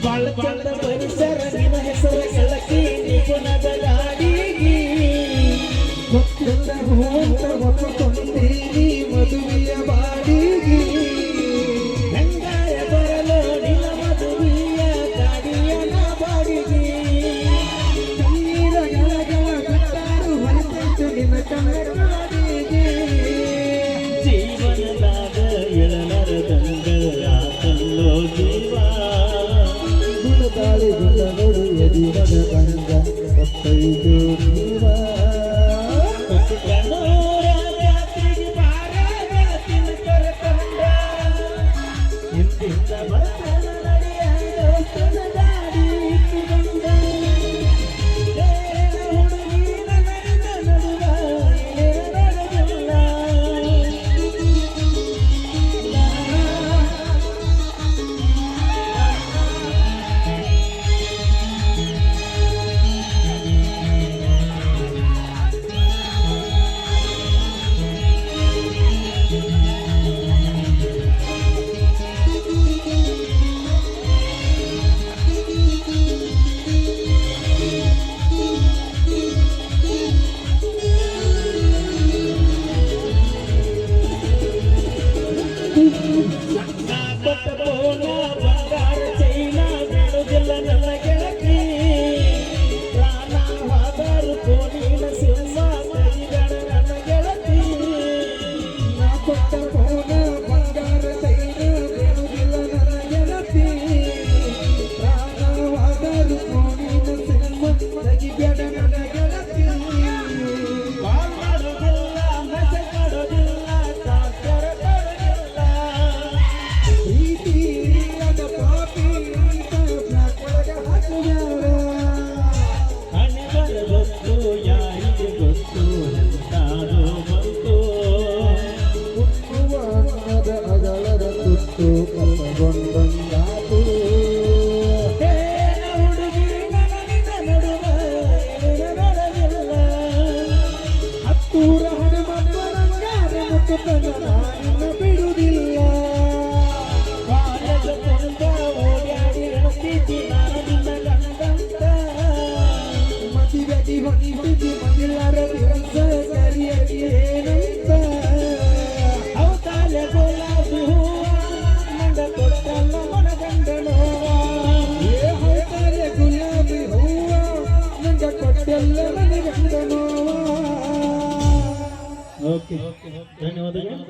ಬಾಳಚಂದ ಪರಿಸರ ನಿನ್ನ ಹೆಸರ ಗೆಳತಿ ನಿಪುಣದ ಗಾಡಿಗಿ ಗೊತ್ತಿಲ್ಲ ಹೋತ ಒಪ್ಪಿಕೊಂಡೀನಿ ಮದುವೆಯ ಬಾಡಿಗಿ ಹೆಂಗಾಯ ಬರಲು ನಿನ್ನ ಮದುವೆಯ ಗಾಡಿಯ ಬಾಡಿಗಿ ಕಣ್ಣೀರ ಗಳಗಳ ಕಟ್ಟಾರು ಹೊರತೈತು ನಿನ್ನ ಕಣ್ಣಾಡಿಗಿ ಜೀವನದಾಗ ಎಳನರದಂಗ ಆತಲ್ಲೋ ಜೀವ ತಾಳಿ ಗುಂಡಗಳು ಎದಿರದ ಬಂದ ಸತ್ತೈದು ಜೀವ ಜಾತ್ರೆಗೆ ಬಾರಾತಿನ ಕರೆತಂದ ಇಂತಿಂತ ಬರ್ತನ ನಡೆಯ ದೋಸ್ತನ ದಾಡಿ ಇಟ್ಟುಕೊಂಡ ಹುಡುಗಿನ ನಡುವ ನಡೆದಿಲ್ಲ ಬಂಗಾರ ಚೈನ ಬಿಡುವುದಿಲ್ಲ ನನ್ನ ಗೆಳತಿ ಪ್ರಾಣ ಹೋದರು ಕೋಣಿನ ಸಿಂಹ ತೆಗಿಬೇಡ ನನ್ನ ಗೆಳತಿ ನಾ ಕೊಟ್ಟ ಪೋನ ಬಂಗಾರ ಚೈನ ಬಿಡುವುದಿಲ್ಲ ನನ್ನ ಗೆಳತಿ ಪ್ರಾಣ ಹೋದರು ಕೋಣಿನ ಸಿಂಹ ತೆಗಿಬೇಡ ನನ್ನ ಗೆಳತಿ ಮಾಡುವುದಿಲ್ಲ ಮಜ ಕೊಡೋದಿಲ್ಲ ತಾಕರ ಕೊಡೋದಿಲ್ಲ ಬಿಡುವುದಿಲ್ಲ ಕಾಲದ ಕೊಂದ ಓಡಾಡಿ ರಸ್ತಿದ್ದಿ ನಾನು ನಿನ್ನ ಗಂಡಂತ ಮದುವೆಗೆ ಹೊಂದಿದ್ದಿ ಮಂಗಳಾರ ದಿವಸ ಸರಿಯಾಗಿ ಏನಂತ ಅವತಾರ ಗುಲಾಬಿ ಹೂವ ಮಂಡ ಕೊಟ್ಟಲ್ಲ ಮನ ಗಂಡನೋ ಅವತಾರ ಗುಲಾಬಿ ಹೂವ ಮಂಡ ಕೊಟ್ಟಲ್ಲ ಮನ ಗಂಡನೋ ಓಕೆ ಧನ್ಯವಾದಗಳು.